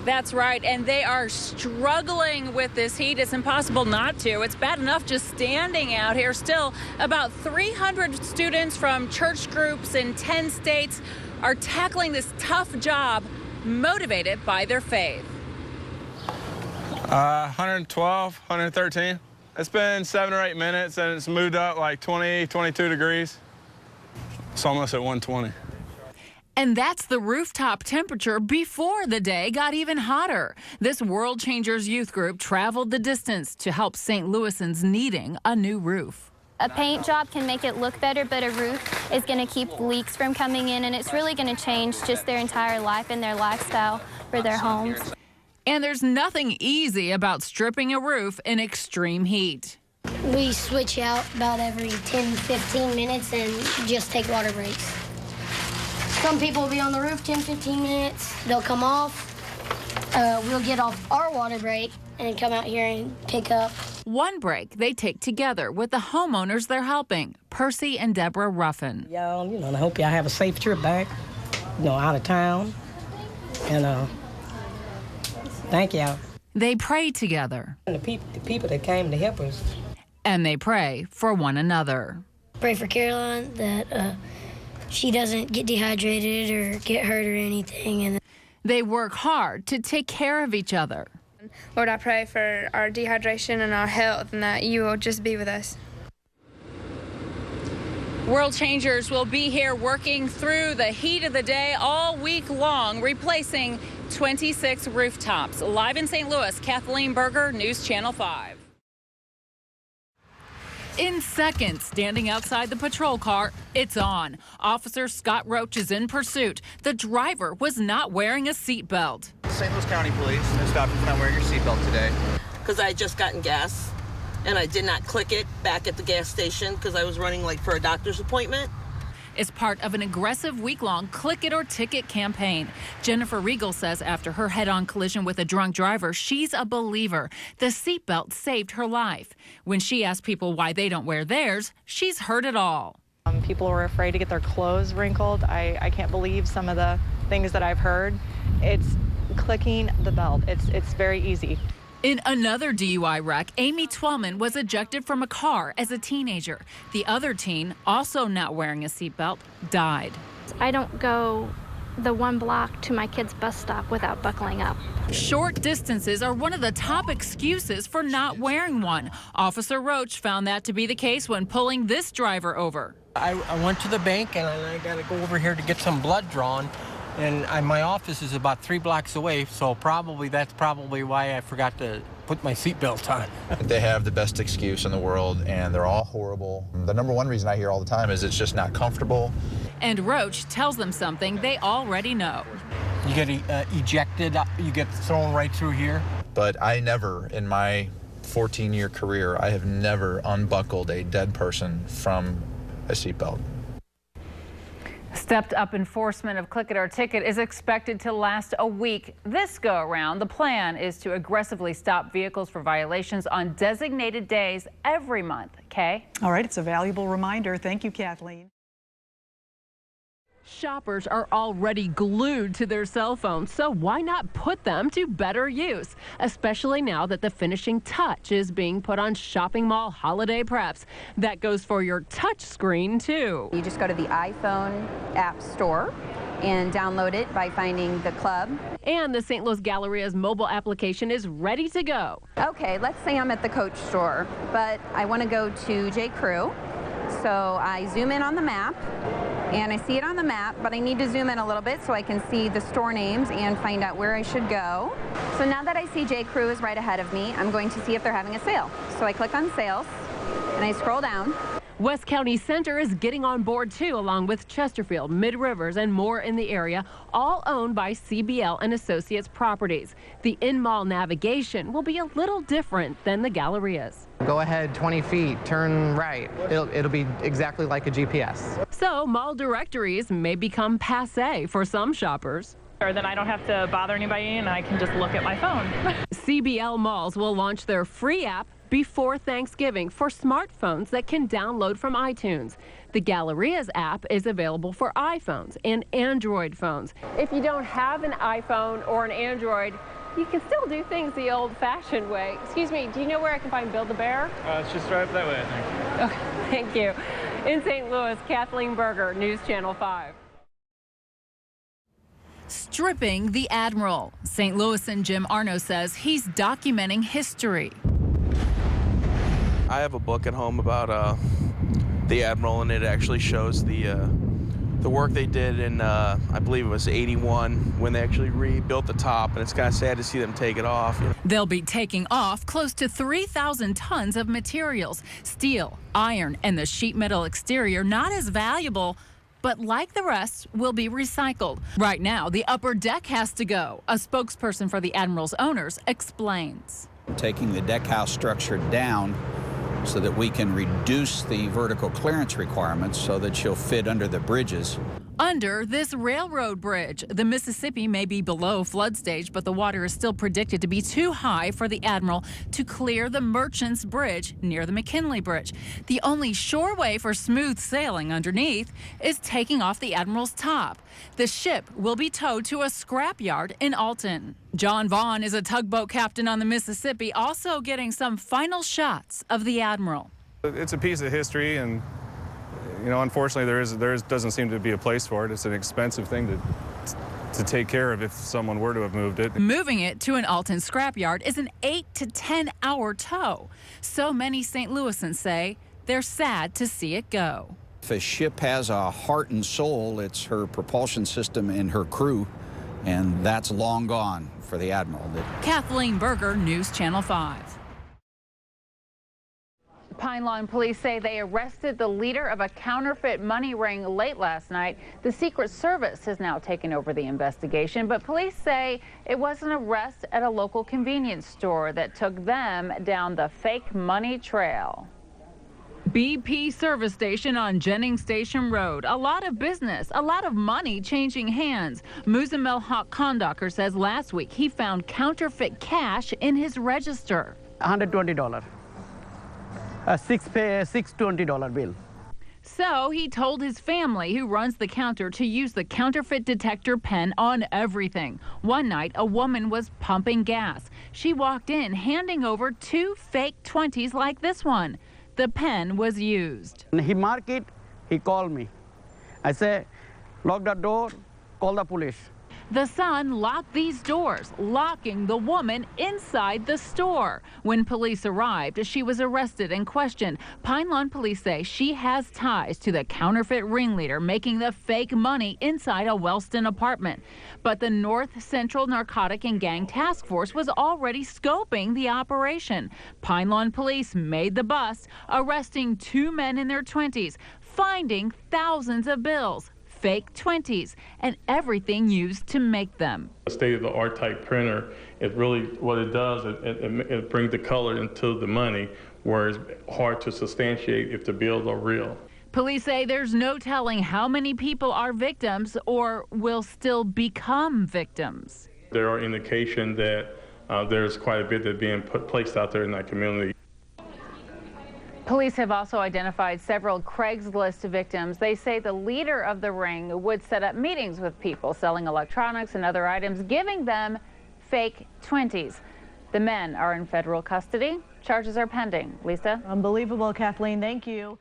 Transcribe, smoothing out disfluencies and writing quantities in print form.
That's right, and they are struggling with this heat. It's impossible not to. It's bad enough just standing out here. Still, about 300 students from church groups in 10 states are tackling this tough job, motivated by their faith. 112, 113. It's been 7 or 8 minutes, and it's moved up like 20, 22 degrees. It's almost at 120. And that's the rooftop temperature before the day got even hotter. This World Changers youth group traveled the distance to help St. Louisans needing a new roof. A paint job can make it look better, but a roof is going to keep leaks from coming in, and it's really going to change just their entire life and their lifestyle for their homes. And there's nothing easy about stripping a roof in extreme heat. We switch out about every 10, 15 minutes and just take water breaks. Some people will be on the roof 10, 15 minutes. They'll come off. We'll get off our water break and come out here and pick up. One break they take together with the homeowners they're helping, Percy and Deborah Ruffin. Y'all, I hope y'all have a safe trip back, out of town. And thank y'all. They pray together. And the people that came to help us. And they pray for one another. Pray for Caroline that she doesn't get dehydrated or get hurt or anything. And they work hard to take care of each other. Lord, I pray for our dehydration and our health, and that you will just be with us. World Changers will be here working through the heat of the day all week long, replacing 26 rooftops. Live in St. Louis, Kathleen Berger, News Channel 5. In seconds, standing outside the patrol car, it's on. Officer Scott Roach is in pursuit. The driver was not wearing a seatbelt. St. Louis County Police, they stopped you for not wearing your seatbelt today. Because I had just gotten gas, and I did not click it back at the gas station because I was running for a doctor's appointment. Is part of an aggressive week-long click it or ticket campaign. Jennifer Regal says after her head-on collision with a drunk driver, she's a believer. The seatbelt saved her life. When she asked people why they don't wear theirs, she's heard it all. People were afraid to get their clothes wrinkled. I can't believe some of the things that I've heard. It's clicking the belt. It's very easy. In another DUI wreck, Amy Twellman was ejected from a car as a teenager. The other teen, also not wearing a seatbelt, died. I don't go the one block to my kid's bus stop without buckling up. Short distances are one of the top excuses for not wearing one. Officer Roach found that to be the case when pulling this driver over. I went to the bank and I got to go over here to get some blood drawn. And my office is about 3 blocks away, so that's probably why I forgot to put my seatbelt on. They have the best excuse in the world, and they're all horrible. The number one reason I hear all the time is it's just not comfortable. And Roach tells them something they already know. You get ejected, you get thrown right through here. But I never, in my 14-year career, I have never unbuckled a dead person from a seatbelt. Stepped up enforcement of click it or ticket is expected to last a week. This go around, the plan is to aggressively stop vehicles for violations on designated days every month. Kay? All right, it's a valuable reminder. Thank you, Kathleen. Shoppers are already glued to their cell phones, so why not put them to better use? Especially now that the finishing touch is being put on shopping mall holiday preps. That goes for your touch screen, too. You just go to the iPhone app store and download it by finding the club. And the St. Louis Galleria's mobile application is ready to go. Okay, let's say I'm at the Coach store, but I want to go to J. Crew. So I zoom in on the map, and I see it on the map, but I need to zoom in a little bit so I can see the store names and find out where I should go. So now that I see J. Crew is right ahead of me, I'm going to see if they're having a sale. So I click on sales, and I scroll down. West County Center is getting on board too, along with Chesterfield, Mid-Rivers, and more in the area, all owned by CBL and Associates Properties. The in-mall navigation will be a little different than the Galleria's. Go ahead 20 feet, turn right. It'll be exactly like a GPS. So mall directories may become passé for some shoppers. Or then I don't have to bother anybody and I can just look at my phone. CBL malls will launch their free app before Thanksgiving for smartphones that can download from iTunes. The Galleria's app is available for iPhones and Android phones. If you don't have an iPhone or an Android, you can still do things the old-fashioned way. Excuse me, do you know where I can find Build a Bear? It's just right up that way, I think. Okay, thank you. In St. Louis, Kathleen Berger, News Channel 5. Stripping the Admiral. St. Louisan Jim Arno says he's documenting history. I have a book at home about the Admiral, and it actually shows the work they did in, I believe it was 81, when they actually rebuilt the top, and it's kind of sad to see them take it off. They'll be taking off close to 3,000 tons of materials. Steel, iron, and the sheet metal exterior not as valuable, but like the rest, will be recycled. Right now, the upper deck has to go. A spokesperson for the Admiral's owners explains. Taking the deck house structure down so that we can reduce the vertical clearance requirements so that she'll fit under the bridges. Under this railroad bridge, the Mississippi may be below flood stage, but the water is still predicted to be too high for the Admiral to clear the Merchants Bridge near the McKinley Bridge. The only sure way for smooth sailing underneath is taking off the Admiral's top. The ship will be towed to a scrapyard in Alton. John Vaughn is a tugboat captain on the Mississippi, also getting some final shots of the Admiral. It's a piece of history, and unfortunately, there doesn't seem to be a place for it. It's an expensive thing to take care of if someone were to have moved it. Moving it to an Alton scrapyard is an 8 to 10 hour tow. So many St. Louisans say they're sad to see it go. If a ship has a heart and soul, it's her propulsion system and her crew, and that's long gone for the Admiral. Kathleen Berger, News Channel 5. Pine Lawn police say they arrested the leader of a counterfeit money ring late last night. The Secret Service has now taken over the investigation, but police say it was an arrest at a local convenience store that took them down the fake money trail. BP service station on Jennings Station Road. A lot of business, a lot of money changing hands. Muzamil Haq Kondaker says last week he found counterfeit cash in his register. $120. A $620 bill. So he told his family, who runs the counter, to use the counterfeit detector pen on everything. One night, a woman was pumping gas. She walked in handing over 2 fake 20s like this one. The pen was used. When he marked it, he called me. I said, lock the door, call the police. The son locked these doors, locking the woman inside the store. When police arrived, she was arrested and questioned. Pine Lawn police say she has ties to the counterfeit ringleader making the fake money inside a Wellston apartment. But the North Central Narcotic and Gang Task Force was already scoping the operation. Pine Lawn police made the bust, arresting 2 men in their 20s, finding thousands of bills, fake 20s, and everything used to make them. A state-of-the-art type printer, it really, what it does, it brings the color into the money, where it's hard to substantiate if the bills are real. Police say there's no telling how many people are victims or will still become victims. There are indications that there's quite a bit that's being placed out there in that community. Police have also identified several Craigslist victims. They say the leader of the ring would set up meetings with people selling electronics and other items, giving them fake 20s. The men are in federal custody. Charges are pending. Lisa? Unbelievable, Kathleen. Thank you.